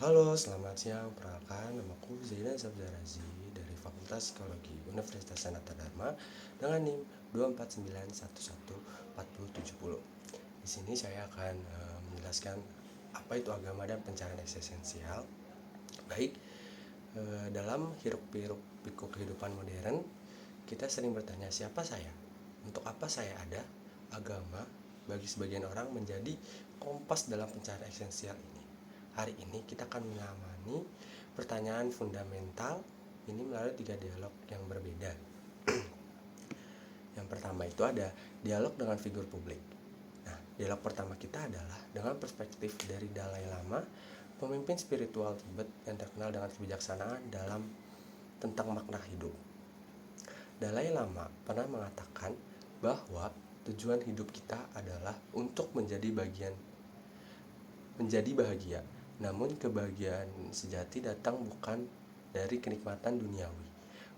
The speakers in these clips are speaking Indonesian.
Halo, selamat siang. Perkenalkan, namaku Zaidan Sabzarazi dari Fakultas Psikologi Universitas Sanata Dharma dengan NIM 249114070. Di sini saya akan menjelaskan apa itu agama dan pencarian eksistensial. Baik, dalam hiruk-pikuk kehidupan modern, kita sering bertanya, siapa saya? Untuk apa saya ada? Agama bagi sebagian orang menjadi kompas dalam pencarian eksistensial ini. Hari ini kita akan mengamati pertanyaan fundamental ini melalui 3 dialog yang berbeda. Yang pertama itu ada dialog dengan figur publik. Nah, dialog pertama kita adalah dengan perspektif dari Dalai Lama, pemimpin spiritual Tibet yang terkenal dengan kebijaksanaan dalam tentang makna hidup. Dalai Lama pernah mengatakan bahwa tujuan hidup kita adalah untuk menjadi bahagia. Namun kebahagiaan sejati datang bukan dari kenikmatan duniawi,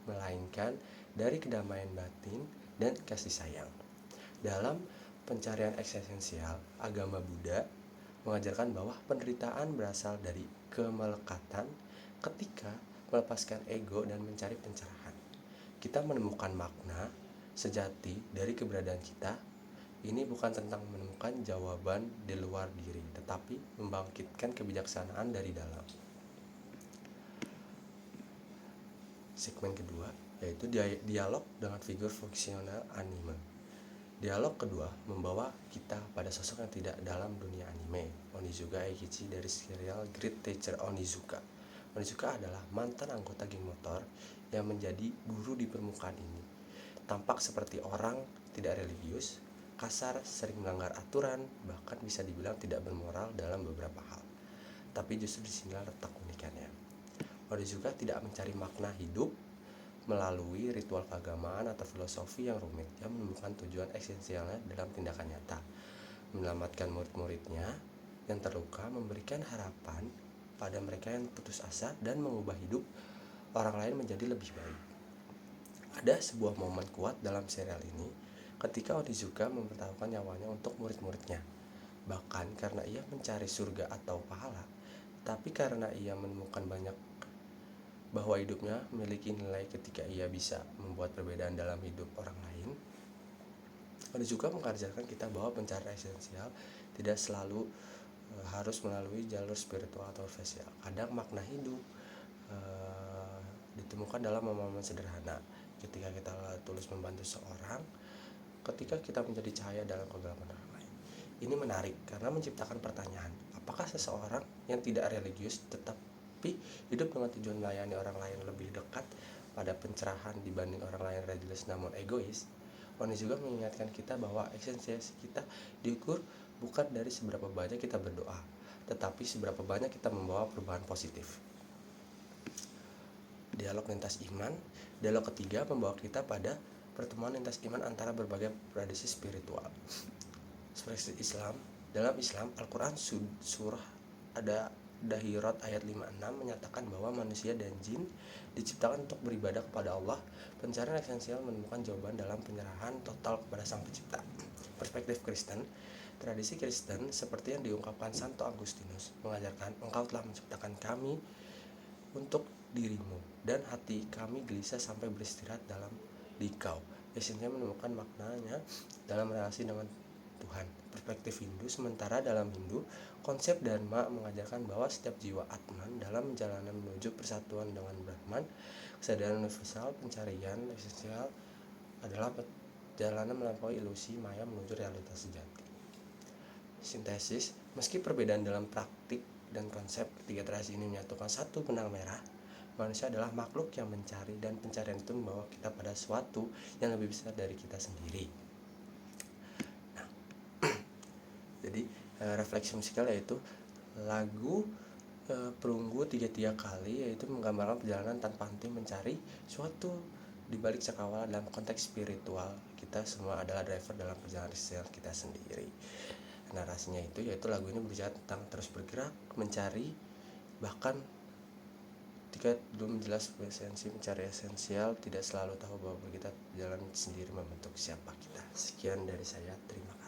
melainkan dari kedamaian batin dan kasih sayang. Dalam pencarian eksistensial, agama Buddha mengajarkan bahwa penderitaan berasal dari kemelekatan ketika melepaskan ego dan mencari pencerahan. Kita menemukan makna sejati dari keberadaan kita. Ini bukan tentang menemukan jawaban di luar diri, tetapi membangkitkan kebijaksanaan dari dalam. Segmen kedua yaitu dialog dengan figur fungsional anime. Dialog kedua membawa kita pada sosok yang tidak dalam dunia anime, Onizuka Eikichi dari serial Great Teacher Onizuka. Onizuka adalah mantan anggota geng motor yang menjadi guru di permukaan ini. Tampak seperti orang tidak religius, kasar, sering melanggar aturan, bahkan bisa dibilang tidak bermoral dalam beberapa hal. Tapi justru disinilah letak unikannya. Onizuka tidak mencari makna hidup melalui ritual keagamaan atau filosofi yang rumit. Dia menemukan tujuan esensialnya dalam tindakan nyata, menyelamatkan murid-muridnya yang terluka, memberikan harapan pada mereka yang putus asa, dan mengubah hidup orang lain menjadi lebih baik. Ada sebuah momen kuat dalam serial ini ketika Onizuka mempertaruhkan nyawanya untuk murid-muridnya, bahkan karena ia mencari surga atau pahala, tapi karena ia menemukan bahwa hidupnya memiliki nilai ketika ia bisa membuat perbedaan dalam hidup orang lain. Onizuka mengajarkan kita bahwa pencarian esensial tidak selalu harus melalui jalur spiritual atau sosial. Kadang makna hidup ditemukan dalam momen sederhana, ketika kita tulus membantu seorang, ketika kita menjadi cahaya dalam kegelapan orang lain. Ini menarik karena menciptakan pertanyaan, apakah seseorang yang tidak religius tetapi hidup dengan tujuan melayani orang lain lebih dekat pada pencerahan dibanding orang lain religius namun egois? Onizuka mengingatkan kita bahwa eksistensi kita diukur bukan dari seberapa banyak kita berdoa, tetapi seberapa banyak kita membawa perubahan positif. Dialog lintas iman. Dialog ketiga membawa kita pada pertemuan lintas iman antara berbagai tradisi spiritual. Seperti Islam, dalam Islam, Al-Quran surah ada Dahirat ayat 56 menyatakan bahwa manusia dan jin diciptakan untuk beribadah kepada Allah. Pencarian esensial menemukan jawaban dalam penyerahan total kepada Sang Pencipta. Perspektif Kristen, tradisi Kristen seperti yang diungkapkan Santo Agustinus mengajarkan, engkau telah menciptakan kami untuk dirimu, dan hati kami gelisah sampai beristirahat dalam dikau. Esensinya menemukan maknanya dalam relasi dengan Tuhan. Perspektif Hindu, sementara dalam Hindu, konsep Dharma mengajarkan bahwa setiap jiwa Atman dalam perjalanan menuju persatuan dengan Brahman. Kesadaran universal, pencarian esensial adalah perjalanan melampaui ilusi maya menuju realitas sejati. Sintesis, meski perbedaan dalam praktik dan konsep, ketiga tradisi ini menyatukan satu benang merah. Manusia adalah makhluk yang mencari, dan pencarian itu membawa kita pada sesuatu yang lebih besar dari kita sendiri. Nah, jadi refleksi musikal yaitu lagu Perunggu tiga kali, yaitu menggambarkan perjalanan tanpa henti mencari suatu di balik cakrawala dalam konteks spiritual. Kita semua adalah driver dalam perjalanan eksistensial kita sendiri. Narasinya itu yaitu lagu ini berbicara tentang terus bergerak, mencari, bahkan ketika belum jelas esensi, mencari esensial, tidak selalu tahu bahwa kita jalan sendiri membentuk siapa kita. Sekian dari saya, terima kasih.